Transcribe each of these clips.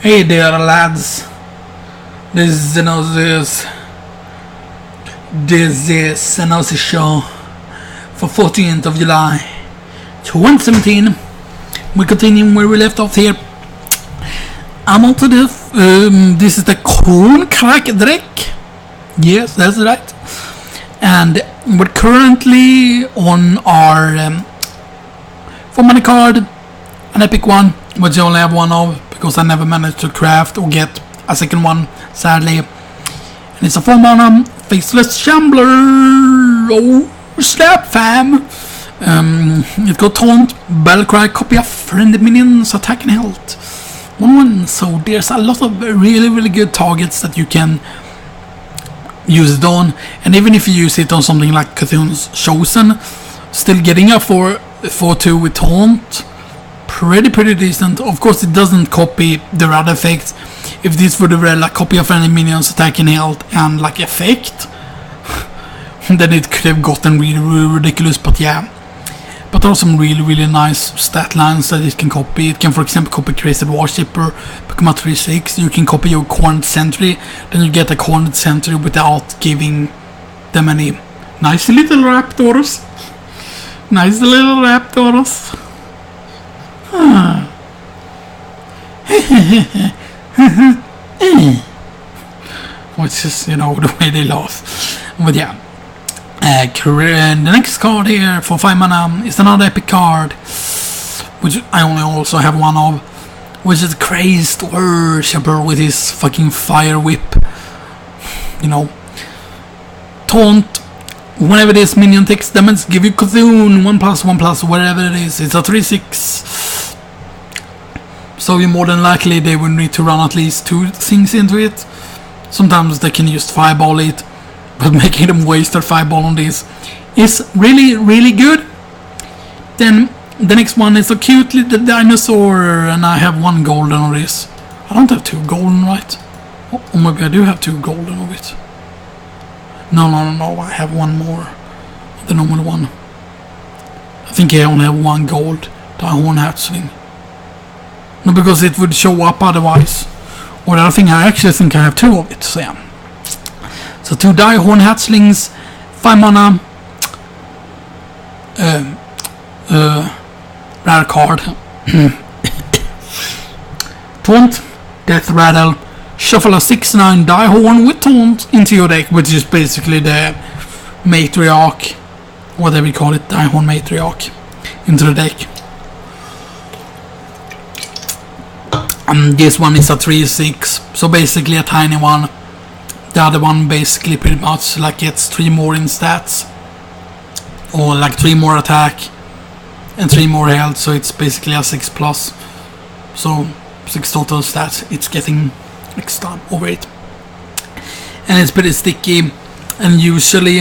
Hey there, lads. This is Xenoxis. This is Xenoxis Show for 14th of July 2017. We continue where we left off here. I'm on to this. This is the Krunekrak deck. Yes, that's right. And we're currently on our 4-mana card, an epic one, which I only have one of because I never managed to craft or get a second one, sadly. And it's a 4-mana faceless shambler. Oh, snap, fam! It's got taunt, battle cry, copy of friendly minions, attack and health. 1/1. So there's a lot of really good targets that you can use it on, and even if you use it on something like Cthulhu's Chosen, still getting a 4/2 with taunt, pretty decent. Of course, it doesn't copy the other effects. If this would have read like copy of any minions, attack and health, and like effect, then it could have gotten really ridiculous. But yeah, but there are some really nice stat lines that it can copy. It can, for example, copy Crusade Warshipper, become a 3/6. You can copy your Cornered Sentry, then you get a Cornered Sentry without giving them any. Nice little raptors. Nice little raptors. Which is, you know, the way they laugh. But yeah. The next card here for 5 mana is another epic card, which I only also have one of, which is Crazed Worshipper with his fucking fire whip. You know, taunt. Whenever this minion takes damage, give you Cthulhu 1/1/, whatever it is. It's a 3/6. So more than likely they will need to run at least 2 things into it. Sometimes they can just fireball it, but making them waste their fireball on this is really good. Then the next one is so cute little dinosaur, and I have 1 golden on this. I don't have 2 golden, right? Oh, maybe I do have 2 golden of it. No, I have 1 more. The normal one. I think I only have 1 gold Diehorn Hatchling. No, because it would show up otherwise. Or the other thing, I actually think I have 2 of it, so yeah. So 2 Diehorn Hatchlings, 5 mana, rare card, taunt, death rattle, shuffle a 6/9 Diehorn with taunt into your deck, which is basically the matriarch, whatever you call it, Diehorn matriarch, into the deck. This one is a 3/6, so basically a tiny one. The other one basically pretty much like gets 3 more in stats, or like 3 more attack and 3 more health, so it's basically a 6+. So 6 total stats. It's getting extra over it, and it's pretty sticky. And usually,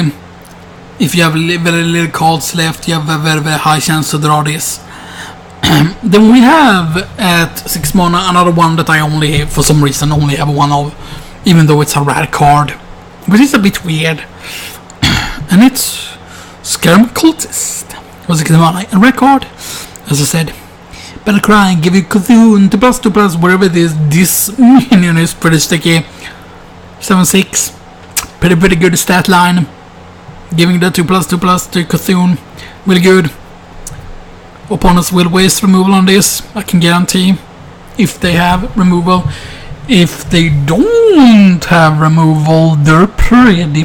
if you have very little cards left, you have a very high chance to draw this. Then we have at 6 mana another one that I only, for some reason, only have 1 of, even though it's a rare card, which is a bit weird. And it's Skirm Cultist. Was it a rare card? As I said, battle cry, give you Cthulhu 2+2+, wherever it is. This minion is pretty sticky. 7/6, pretty good stat line. Giving the 2+2+ to Cthulhu, really good. Opponents will waste removal on this, I can guarantee, if they have removal. If they don't have removal, they're pretty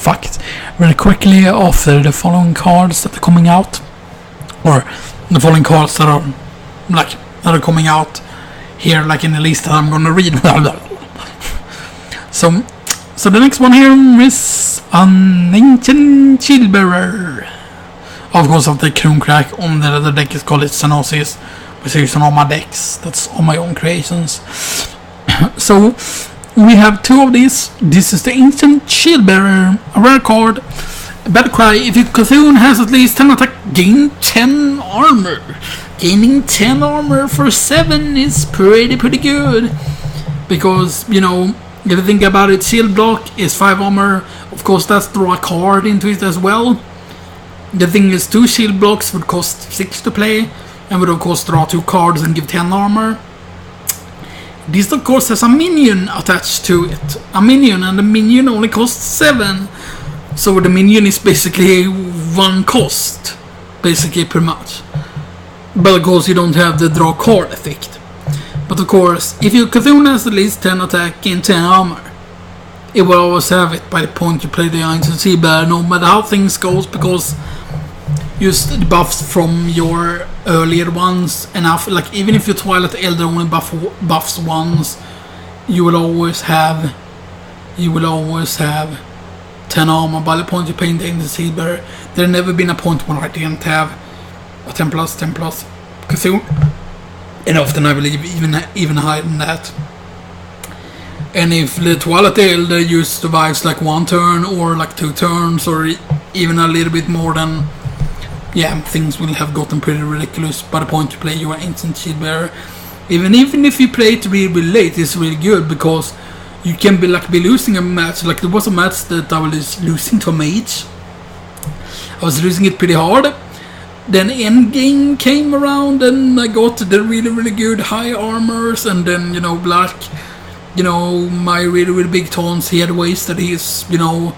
fucked really quickly after the following cards that are coming out, or the following cards that are coming out here, like in the list that I'm gonna read. So the next one here is an Ancient Shieldbearer. Of course, of the Krunekrak on the other deck is called Xenoxis, which is on all my decks. That's all my own creations. So we have 2 of these. This is the Ancient Shieldbearer, a rare card. Battle cry, if your Cthulhu has at least 10 attack, gain 10 armor. Gaining 10 armor for 7 is pretty good. Because, you know, if you think about it, shield block is 5 armor. Of course, that's draw a card into it as well. The thing is, 2 shield blocks would cost 6 to play, and would of course draw 2 cards and give 10 armor. This of course has a minion attached to it. A minion, and the minion only costs 7. So the minion is basically 1 cost. Basically, pretty much. But of course you don't have the draw card effect. But of course, if your Cthulhu has at least 10 attack and 10 armor, it will always have it by the point you play the Ancient Sea Bear, no matter how things goes, because just the buffs from your earlier ones, and after, like, even if your Twilight Elder only buffs once, you will always have 10 armor by the point you paint the Ancient Sea Bear. There never been a point when I didn't have a 10 plus Cthulhu, and often I believe even higher than that. And if the Twilight Elder just survives like 1 turn or like 2 turns or even a little bit more, then yeah, things will have gotten pretty ridiculous by the point you play your Ancient Shield Bearer. Even if you play it really late, it's really good, because you can be losing a match. Like, there was a match that I was losing to a mage. I was losing it pretty hard. Then endgame came around and I got the really good high armors, and then, you know, black, you know, my really big taunts, he had wasted his, you know,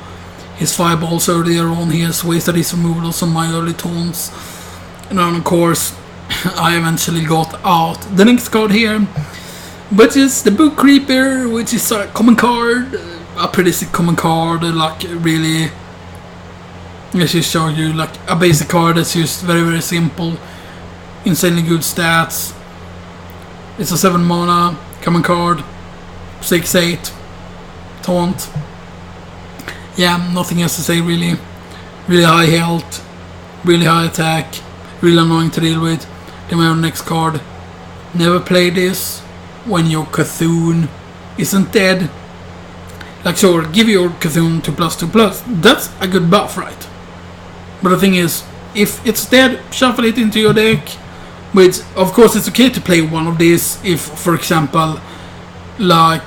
his fireballs earlier on. He has wasted his removals on my early taunts. And then of course I eventually got out the next card here, which is the Book Creeper, which is a common card, a pretty sick common card. Like, really, let's just show you, like, a basic card that's just very simple, insanely good stats. It's a 7 mana common card, 6/8 taunt. Yeah, nothing else to say really. Really high health, really high attack, really annoying to deal with. Then we have the next card. Never play this when your Cthulhu isn't dead. Like, sure, give your Cthulhu 2+2+. That's a good buff, right? But the thing is, if it's dead, shuffle it into your deck. Which, of course, it's okay to play one of these if, for example, like,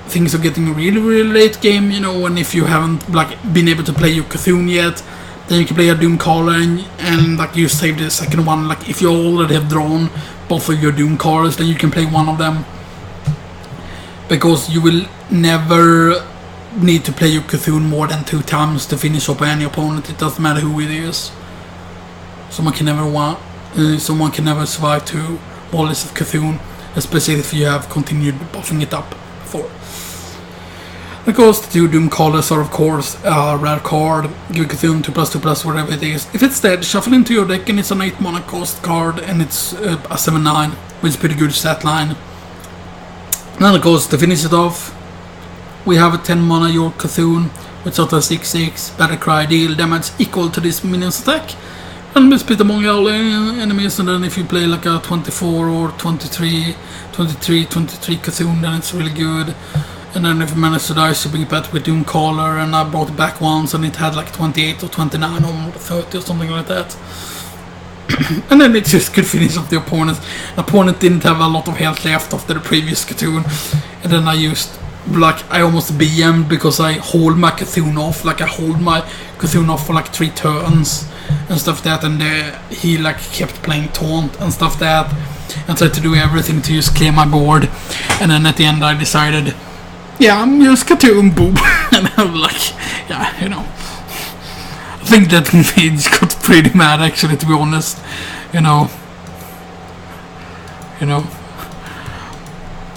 things are getting really late game, you know, and if you haven't, like, been able to play your Cthulhu yet, then you can play a Doomcaller and like, you save the second one. Like, if you already have drawn both of your Doomcallers, then you can play one of them, because you will never need to play your Cthulhu more than 2 times to finish up any opponent. It doesn't matter who it is. Someone can never survive 2 walls of Cthulhu, especially if you have continued buffing it up before. Of course, the 2 Doomcallers are of course a rare card. Give Cthulhu 2+2+, whatever it is. If it's dead, shuffle into your deck, and it's an 8 mana cost card, and it's a 7/9, which is pretty good stat line. And then of course, to finish it off, we have a 10 mana York Cthulhu, which is a 6/6 battle cry, deal damage equal to this minion's attack, and be split among all enemies. And then if you play like a 24 or 23 Cthulhu, then it's really good. And then if you manage to die, you bring it back with Doomcaller, and I brought it back once and it had like 28 or 29 or 30 or something like that. And then it just could finish off the opponent. The opponent didn't have a lot of health left after the previous Cthulhu, and then I used, like, I almost BM'd because I hold my Cthulhu off. Like, I hold my Cthulhu off for like 3 turns and stuff that, and he like kept playing taunt and stuff that, and tried to do everything to just clear my board. And then at the end I decided, yeah, I'm just Cthulhu, boom. And I'm like, yeah, you know, I think that mage got pretty mad, actually, to be honest. You know.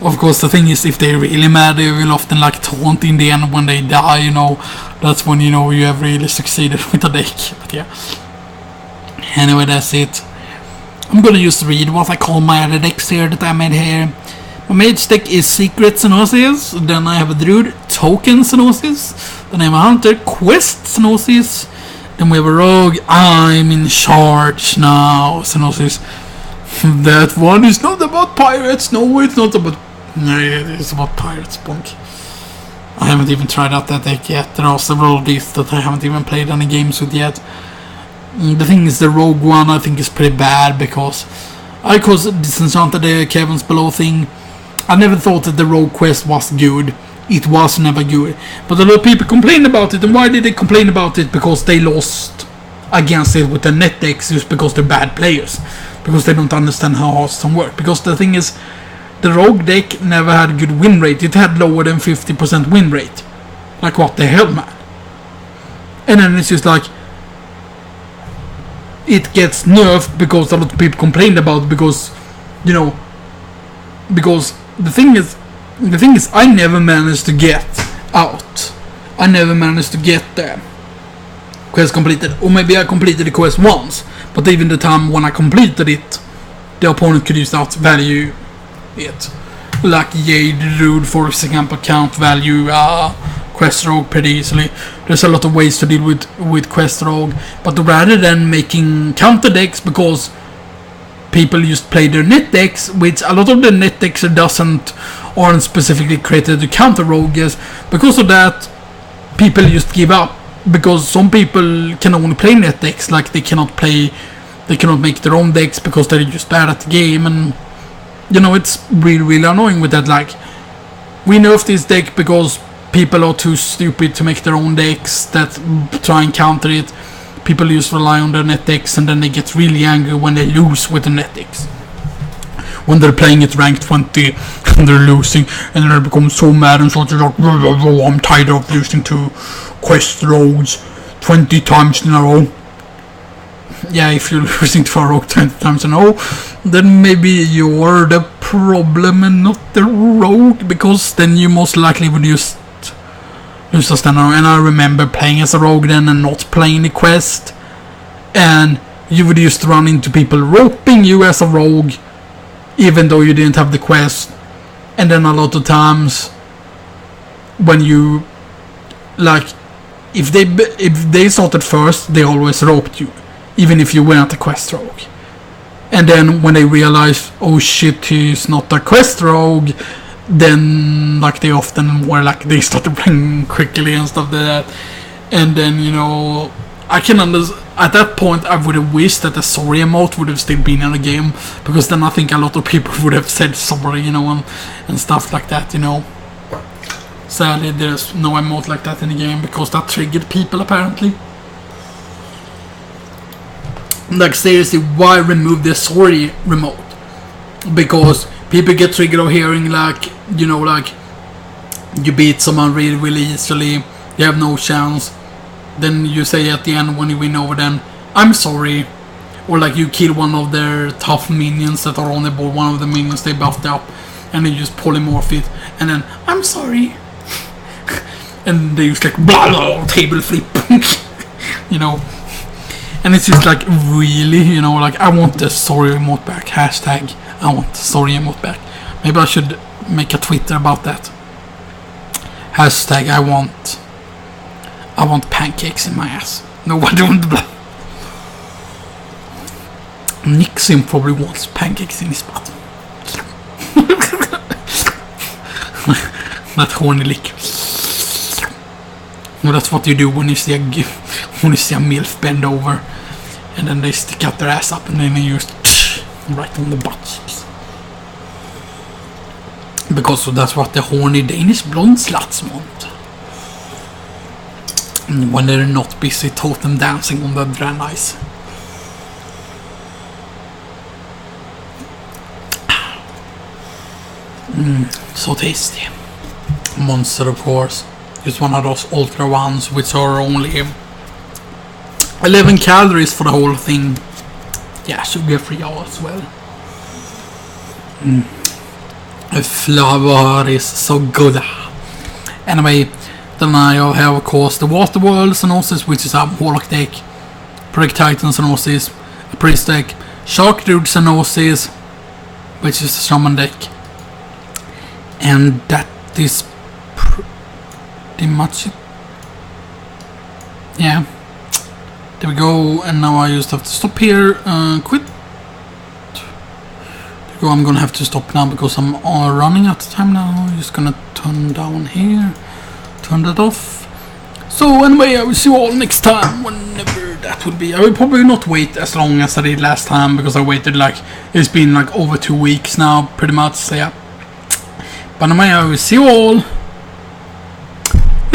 Of course, the thing is, if they're really mad, they will often like taunt in the end when they die, you know. That's when, you know, you have really succeeded with the deck. But yeah. Anyway, that's it. I'm gonna just read what I call my other decks here that I made here. My mage deck is Secret Xenoxis, then I have a Druid Token Xenoxis, then I have a Hunter Quest Xenoxis, then we have a Rogue I'm in charge now Xenoxis. That one is not about pirates, no, it's not about... No, it is about pirates, punk. I haven't even tried out that deck yet. There are several of these that I haven't even played any games with yet. The thing is, the Rogue one I think is pretty bad, because I disenchanted the Caverns Below thing. I never thought that the Rogue Quest was good. It was never good. But a lot of people complain about it. And why did they complain about it? Because they lost against it with the net decks, just because they're bad players. Because they don't understand how hearthstone works. Because the thing is, the rogue deck never had a good win rate. It had lower than 50% win rate. Like, what the hell, man? And then it's just like, it gets nerfed because a lot of people complained about it, because, you know, because the thing is I never managed to get out. I never managed to get the quest completed. Or maybe I completed the quest once, but even the time when I completed it, the opponent could use that value it. Like Jade Rude, for example, can't value Quest Rogue pretty easily. There's a lot of ways to deal with Quest Rogue, but rather than making counter decks, because people just play their net decks, which a lot of the net decks aren't specifically created to counter rogues. Because of that, people just give up, because some people can only play net decks. Like, they cannot make their own decks because they're just bad at the game, and you know, it's really annoying with that. Like, we nerfed this deck because people are too stupid to make their own decks that try and counter it. People just rely on their net decks, and then they get really angry when they lose with the net decks. When they're playing at rank 20 and they're losing, and then they become so mad and sort of like, I'm tired of losing to Quest Rogues 20 times in a row. Yeah, if you're losing to a rogue 20 times in a row, then maybe you're the problem and not the rogue, because then you most likely would just lose a standard. And I remember playing as a rogue then and not playing the quest, and you would just run into people roping you as a rogue even though you didn't have the quest. And then a lot of times when you, like, if they started first, they always roped you, even if you weren't a quest rogue. And then when they realized, oh shit, he's not a quest rogue, then like they often were like, they started playing quickly and stuff like that. And then, you know, I can understand. At that point, I would have wished that the sorry emote would have still been in the game, because then I think a lot of people would have said sorry, you know, and stuff like that, you know. Sadly, there's no emote like that in the game, because that triggered people apparently. Like, seriously, why remove the sorry remote? Because people get triggered of hearing, like, you know, like, you beat someone really easily, you have no chance. Then you say at the end when you win over them, I'm sorry. Or like you kill one of their tough minions that are on the board, one of the minions they buffed up, and they just polymorph it, and then, I'm sorry. And they just like, blah, blah, table flip. You know. And it's just like, really, you know, like, I want the sorry emote back. Hashtag, I want the sorry emote back. Maybe I should make a Twitter about that. Hashtag, I want pancakes in my ass. No, I don't. Nixon probably wants pancakes in his butt. That horny lick. Well, that's what you do when you see a MILF bend over, and then they stick out their ass up, and then you just right on the butt cheeks. Because that's what the horny Danish blonde sluts want. When they're not busy totem dancing on the Draenei. So tasty. Monster, of course. It's one of those ultra ones which are only 11 calories for the whole thing. Yeah, sugar free as well. The flavor is so good. Anyway, then I have, of course, the Water World Xenoxis, which is a Warlock deck, Project Titan Xenoxis, a Priest deck, Shark Dude Xenoxis, which is a Shaman deck, and that is pretty much it. Yeah, there we go. And now I just have to stop here, quit. There we go. I'm gonna have to stop now because I'm running out of time now. I'm just gonna turn down here. Turn that off. So anyway, I will see you all next time, whenever that will be. I will probably not wait as long as I did last time, because I waited like, it's been like over 2 weeks now, pretty much, so yeah. But anyway, I will see you all